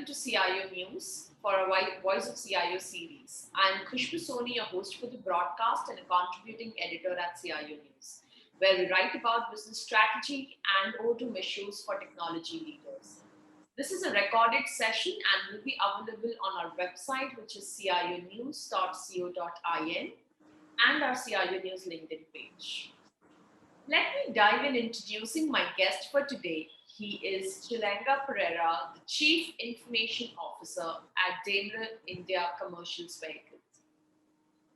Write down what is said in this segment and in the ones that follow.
to CIO News for our Voice of CIO series. I'm Khushbu Soni, your host for the broadcast and a contributing editor at CIO News, where we write about business strategy and autumn issues for technology leaders. This is a recorded session and will be available on our website, which is cionews.co.in, and our CIO News LinkedIn page. Let me dive in introducing my guest for today. He is Chulanga Perera, the Chief Information Officer at Daimler India Commercial Vehicles.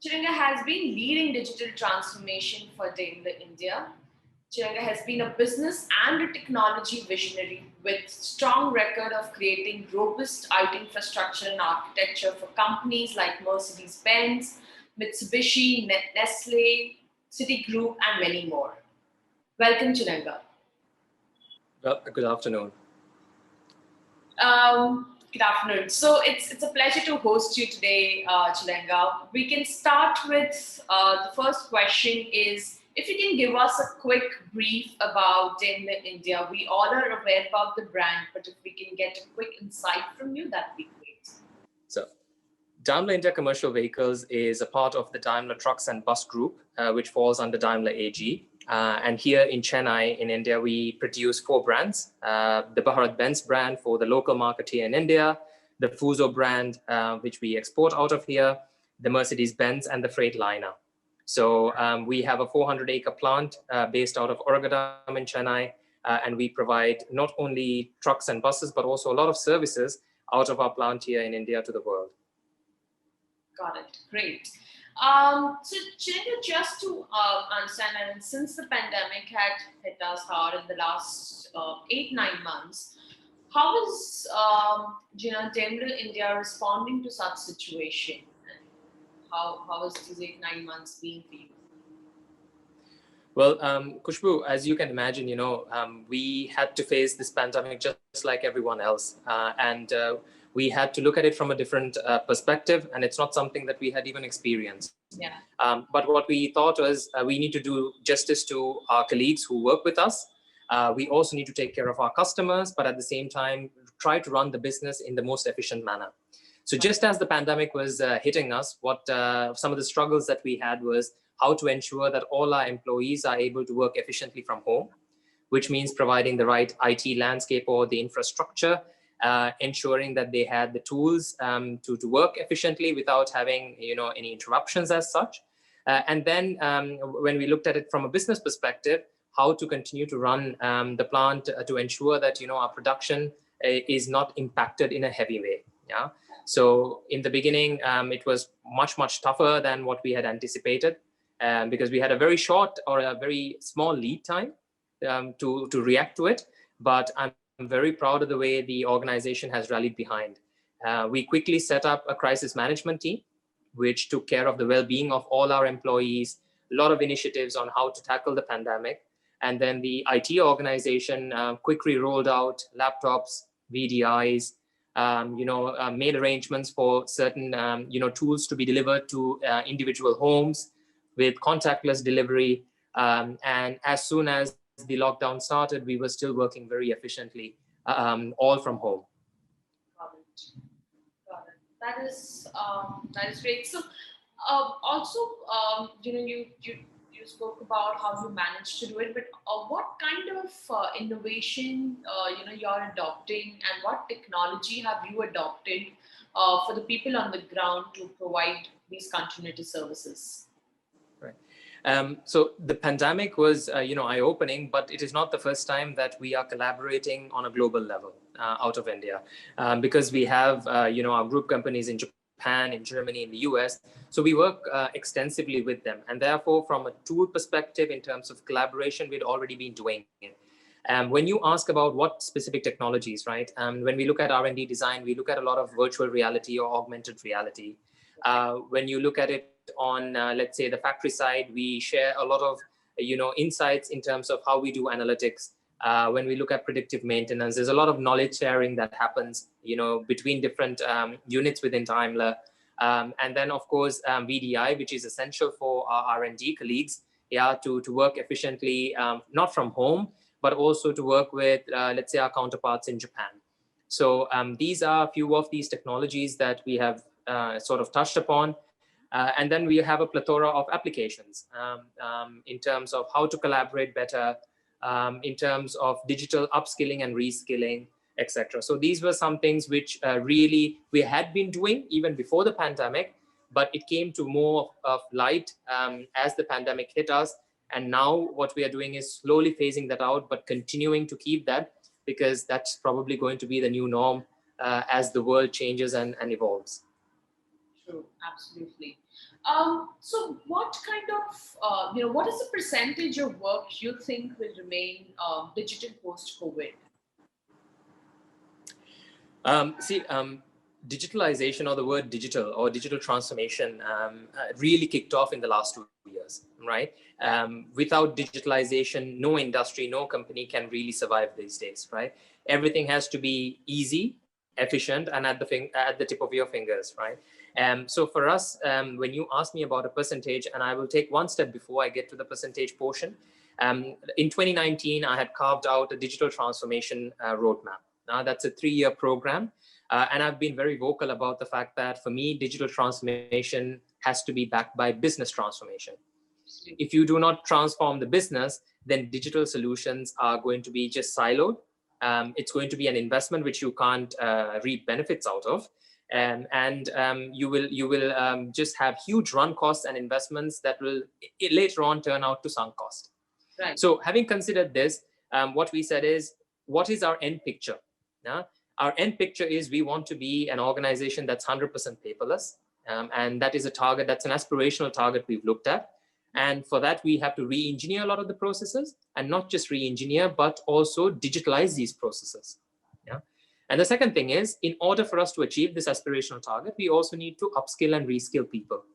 Chulanga has been leading digital transformation for Daimler India. Chulanga has been a business and a technology visionary with strong record of creating robust IT infrastructure and architecture for companies like Mercedes-Benz, Mitsubishi, Nestle, Citigroup, and many more. Welcome, Chulanga. Well, good afternoon. Good afternoon. So it's a pleasure to host you today, Chulanga. We can start with the first question is, if you can give us a quick brief about Daimler India. We all are aware about the brand, but if we can get a quick insight from you, that'd be great. So, Daimler India Commercial Vehicles is a part of the Daimler Trucks and Bus Group, which falls under Daimler AG. And here in Chennai, in India, we produce 4 brands. The Bharat-Benz brand for the local market here in India, the Fuso brand, which we export out of here, the Mercedes-Benz, and the Freightliner. So we have a 400-acre plant based out of Oragadam in Chennai, and we provide not only trucks and buses, but also a lot of services out of our plant here in India to the world. Got it. Great. So, Chulanga, just to understand, I mean, since the pandemic had hit us hard in the last 8-9 months, how is Daimler India responding to such situation? And how has these 8-9 months been for you? Well, Khushbu, as you can imagine, we had to face this pandemic just like everyone else, and we had to look at it from a different perspective, and it's not something that we had even experienced. Yeah. But what we thought was we need to do justice to our colleagues who work with us. We also need to take care of our customers, but at the same time, try to run the business in the most efficient manner. So just as the pandemic was hitting us, what some of the struggles that we had was how to ensure that all our employees are able to work efficiently from home, which means providing the right IT landscape or the infrastructure, ensuring that they had the tools to work efficiently without having any interruptions as such. And then when we looked at it from a business perspective, how to continue to run the plant to ensure that our production is not impacted in a heavy way. Yeah. So in the beginning, it was much tougher than what we had anticipated, because we had a very short or a very small lead time to react to it. But I'm very proud of the way the organization has rallied behind. We quickly set up a crisis management team, which took care of the well-being of all our employees, a lot of initiatives on how to tackle the pandemic. And then the IT organization quickly rolled out laptops, VDIs, made arrangements for certain tools to be delivered to individual homes with contactless delivery. And as soon as the lockdown started, we were still working very efficiently, all from home. Got it. That is great. So also, you spoke about how you managed to do it, but what kind of innovation you're adopting, and what technology have you adopted for the people on the ground to provide these continuity services? Right. So the pandemic was, eye-opening, but it is not the first time that we are collaborating on a global level out of India, because we have, our group companies in Japan, in Germany, in the US. So we work extensively with them. And therefore, from a tool perspective, in terms of collaboration, we'd already been doing it. When you ask about what specific technologies, right? When we look at R&D design, we look at a lot of virtual reality or augmented reality. When you look at it on, let's say, the factory side, we share a lot of, insights in terms of how we do analytics. When we look at predictive maintenance, there's a lot of knowledge sharing that happens, between different units within Daimler. And then, of course, VDI, which is essential for our R&D colleagues, to work efficiently, not from home, but also to work with, let's say, our counterparts in Japan. So these are a few of these technologies that we have sort of touched upon. And then we have a plethora of applications in terms of how to collaborate better, in terms of digital upskilling and reskilling, etc. So these were some things which really we had been doing even before the pandemic, but it came to more of light as the pandemic hit us. And now what we are doing is slowly phasing that out, but continuing to keep that, because that's probably going to be the new norm as the world changes and evolves. True, absolutely. So what kind of, what is the percentage of work you think will remain digital post-COVID? Digitalization, or the word digital or digital transformation, really kicked off in the last 2 years, right? Without digitalization, no industry, no company can really survive these days, right? Everything has to be easy, efficient, and at the tip of your fingers, right? So for us, when you ask me about a percentage, and I will take one step before I get to the percentage portion, in 2019, I had carved out a digital transformation roadmap. Now that's a 3-year program. And I've been very vocal about the fact that for me, digital transformation has to be backed by business transformation. If you do not transform the business, then digital solutions are going to be just siloed. It's going to be an investment which you can't reap benefits out of. And you will just have huge run costs and investments that will later on turn out to sunk cost. Right. So having considered this, what we said is, what is our end picture? Our end picture is we want to be an organization that's 100% paperless. And that is a target, that's an aspirational target we've looked at. And for that, we have to re-engineer a lot of the processes, and not just re-engineer, but also digitalize these processes. Yeah. And the second thing is, in order for us to achieve this aspirational target, we also need to upskill and reskill people.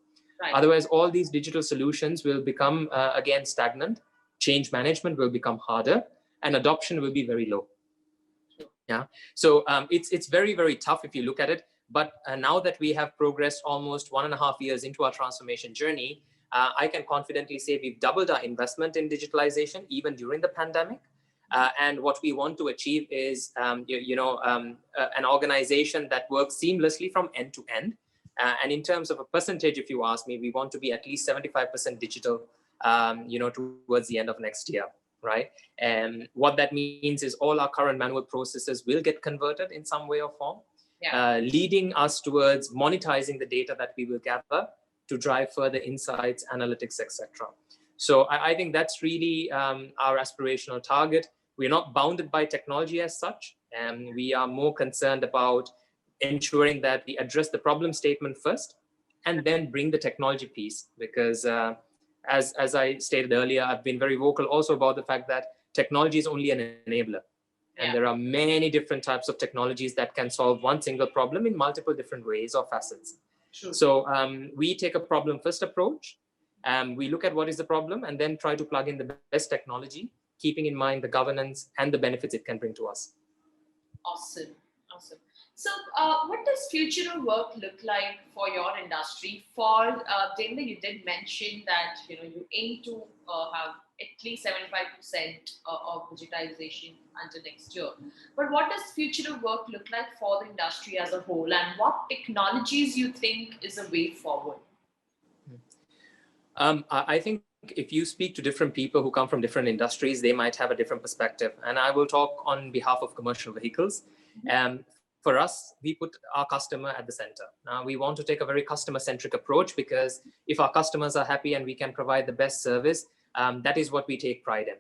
Right. Otherwise, all these digital solutions will become, again, stagnant. Change management will become harder, and adoption will be very low. Yeah. So it's very, very tough if you look at it. But now that we have progressed almost 1.5 years into our transformation journey, I can confidently say we've doubled our investment in digitalization, even during the pandemic. And what we want to achieve is, an organization that works seamlessly from end to end. And in terms of a percentage, if you ask me, we want to be at least 75% digital, towards the end of next year. Right. And what that means is all our current manual processes will get converted in some way or form, leading us towards monetizing the data that we will gather to drive further insights, analytics, etc. So I think that's really our aspirational target. We're not bounded by technology as such, and we are more concerned about ensuring that we address the problem statement first, and then bring the technology piece, because as I stated earlier, I've been very vocal also about the fact that technology is only an enabler. And there are many different types of technologies that can solve one single problem in multiple different ways or facets. Sure. So we take a problem first approach. We look at what is the problem and then try to plug in the best technology, keeping in mind the governance and the benefits it can bring to us. Awesome. Awesome. So what does future of work look like for your industry? For Daimler, you did mention that you aim to have at least 75% of digitization until next year. But what does future of work look like for the industry as a whole, and what technologies you think is a way forward? I think if you speak to different people who come from different industries, they might have a different perspective. And I will talk on behalf of commercial vehicles. For us, we put our customer at the center. We want to take a very customer-centric approach, because if our customers are happy and we can provide the best service, that is what we take pride in.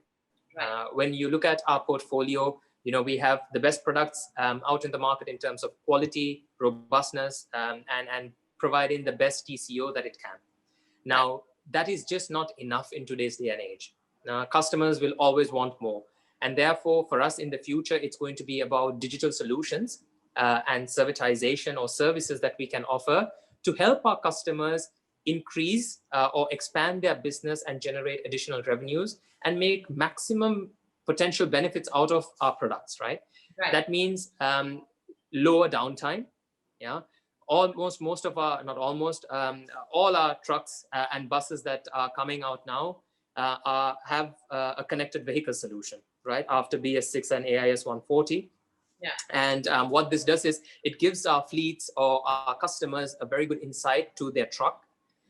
Right. When you look at our portfolio, we have the best products out in the market in terms of quality, robustness, and providing the best TCO that it can. Now, that is just not enough in today's day and age. Customers will always want more. And therefore, for us in the future, it's going to be about digital solutions and servitization, or services that we can offer to help our customers increase or expand their business and generate additional revenues and make maximum potential benefits out of our products, right? That means lower downtime. Yeah. Most of our, not almost, all our trucks and buses that are coming out now have a connected vehicle solution, right? After BS6 and AIS 140. Yeah. And what this does is it gives our fleets or our customers a very good insight to their truck.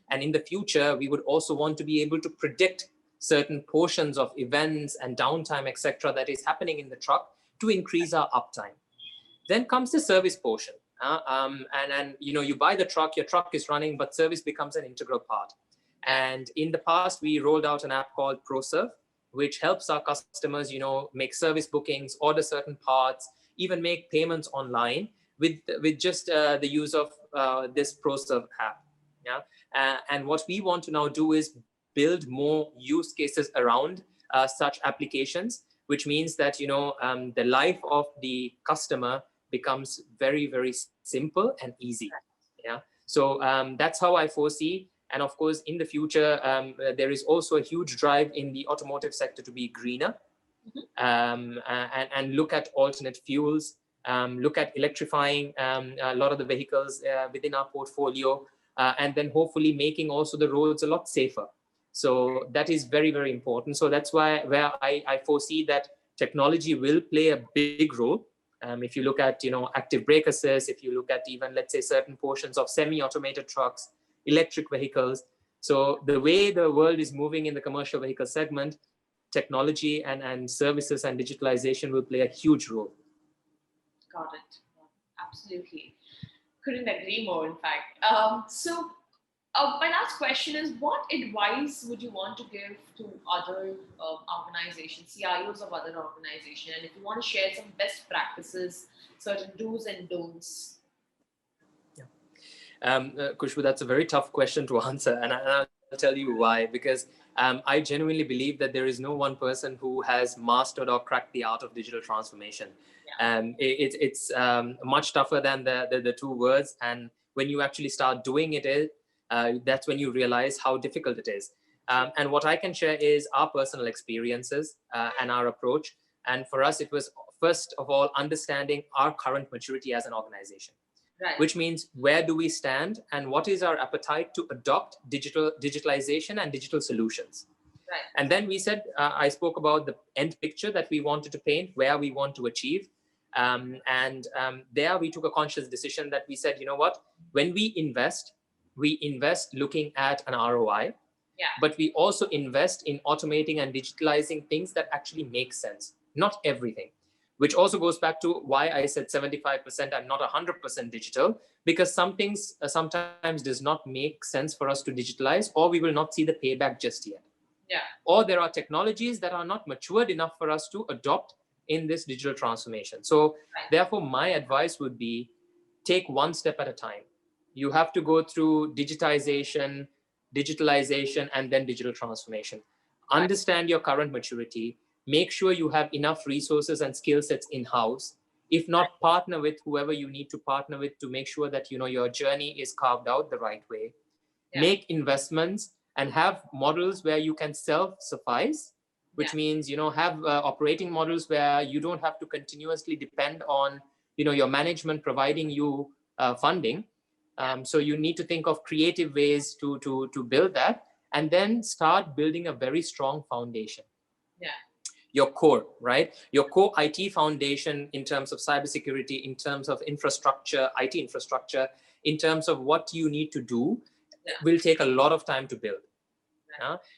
And in the future, we would also want to be able to predict certain portions of events and downtime, etc., that is happening in the truck to increase our uptime. Then comes the service portion. And you buy the truck, your truck is running, but service becomes an integral part. And in the past, we rolled out an app called ProServe, which helps our customers, make service bookings, order certain parts, even make payments online with just the use of this ProServe app. Yeah. And what we want to now do is build more use cases around such applications, which means that the life of the customer becomes very, very simple and easy. Yeah. So that's how I foresee. And of course, in the future, there is also a huge drive in the automotive sector to be greener, and look at alternate fuels, look at electrifying a lot of the vehicles within our portfolio, and then hopefully making also the roads a lot safer. So that is very, very important. So that's where I foresee that technology will play a big role. If you look at, active brake assist, if you look at even, let's say, certain portions of semi-automated trucks, electric vehicles. So the way the world is moving in the commercial vehicle segment, technology and services and digitalization will play a huge role. Got it. Absolutely. Couldn't agree more, in fact. My last question is, what advice would you want to give to other organizations, CIOs of other organizations? And if you want to share some best practices, certain do's and don'ts. Khushbu, that's a very tough question to answer. And I'll tell you why. Because I genuinely believe that there is no one person who has mastered or cracked the art of digital transformation. It's much tougher than the two words. And when you actually start doing it, that's when you realize how difficult it is. And what I can share is our personal experiences and our approach. And for us, it was, first of all, understanding our current maturity as an organization. Right. Which means, where do we stand and what is our appetite to adopt digitalization and digital solutions? Right. And then we said, I spoke about the end picture that we wanted to paint, where we want to achieve. There we took a conscious decision that we said, you know what, when we invest looking at an ROI, but we also invest in automating and digitalizing things that actually make sense, not everything. Which also goes back to why I said 75% and not 100% digital, because some things sometimes does not make sense for us to digitalize, or we will not see the payback just yet. Yeah. Or there are technologies that are not matured enough for us to adopt in this digital transformation. So therefore, my advice would be, take one step at a time. You have to go through digitalization, and then digital transformation. Understand your current maturity. Make sure you have enough resources and skill sets in-house. If not, partner with whoever you need to partner with to make sure that your journey is carved out the right way. Make investments and have models where you can self-suffice, which means have operating models where you don't have to continuously depend on your management providing you funding. So you need to think of creative ways to build that, and then start building a very strong foundation. Your core, right? Your core IT foundation in terms of cybersecurity, in terms of infrastructure, IT infrastructure, in terms of what you need to do, will take a lot of time to build.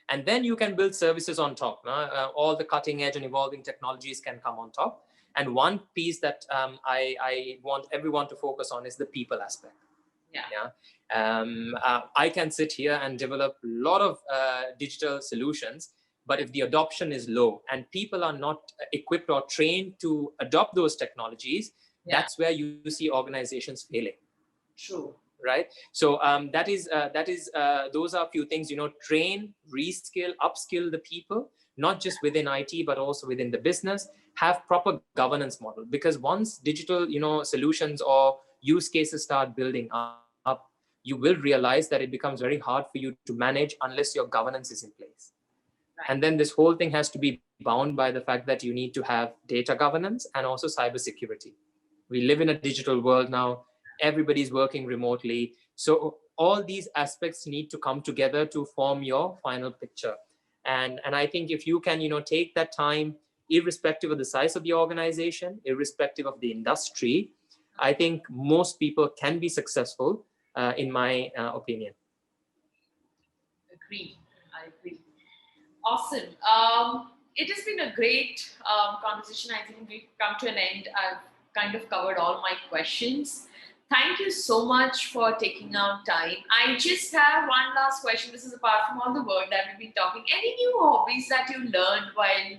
And then you can build services on top. All the cutting edge and evolving technologies can come on top. And one piece that I want everyone to focus on is the people aspect. I can sit here and develop a lot of digital solutions, but if the adoption is low and people are not equipped or trained to adopt those technologies, that's where you see organizations failing. True. Right. So those are a few things, train, reskill, upskill the people, not just within IT, but also within the business. Have proper governance model, because once digital, solutions or use cases start building up, you will realize that it becomes very hard for you to manage unless your governance is in place. And then this whole thing has to be bound by the fact that you need to have data governance and also cybersecurity. We live in a digital world now. Everybody's working remotely. So all these aspects need to come together to form your final picture. And I think if you can, take that time, irrespective of the size of the organization, irrespective of the industry, I think most people can be successful, in my opinion. Agree. I agree. Awesome. It has been a great conversation. I think we've come to an end. I've kind of covered all my questions. Thank you so much for taking out time. I just have one last question. This is apart from all the work that we've been talking. Any new hobbies that you learned while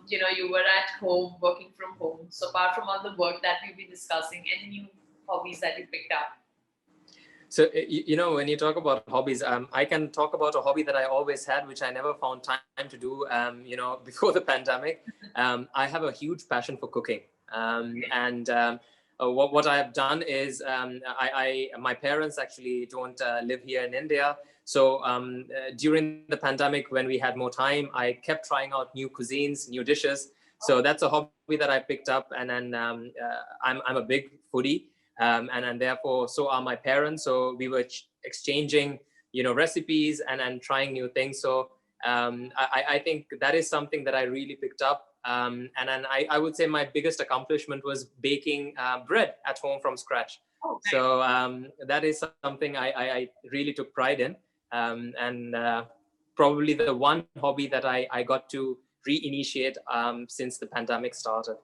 you were at home, working from home? So apart from all the work that we've been discussing, any new hobbies that you picked up? So, when you talk about hobbies, I can talk about a hobby that I always had, which I never found time to do, before the pandemic. I have a huge passion for cooking. What I have done is, my parents actually don't live here in India. So during the pandemic, when we had more time, I kept trying out new cuisines, new dishes. So that's a hobby that I picked up. And then I'm a big foodie. And therefore, so are my parents. So we were exchanging, recipes and trying new things. So I think that is something that I really picked up. And then I would say my biggest accomplishment was baking bread at home from scratch. Oh, nice. So that is something I really took pride in. Probably the one hobby that I got to reinitiate since the pandemic started.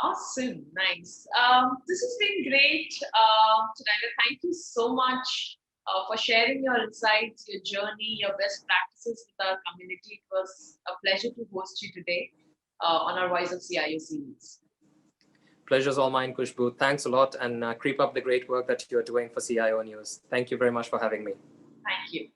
Awesome, nice. This has been great, Chulanga. Thank you so much for sharing your insights, your journey, your best practices with our community. It was a pleasure to host you today on our Voice of CIO series. Pleasure's all mine, Khushbu. Thanks a lot, and keep up the great work that you're doing for CIO News. Thank you very much for having me. Thank you.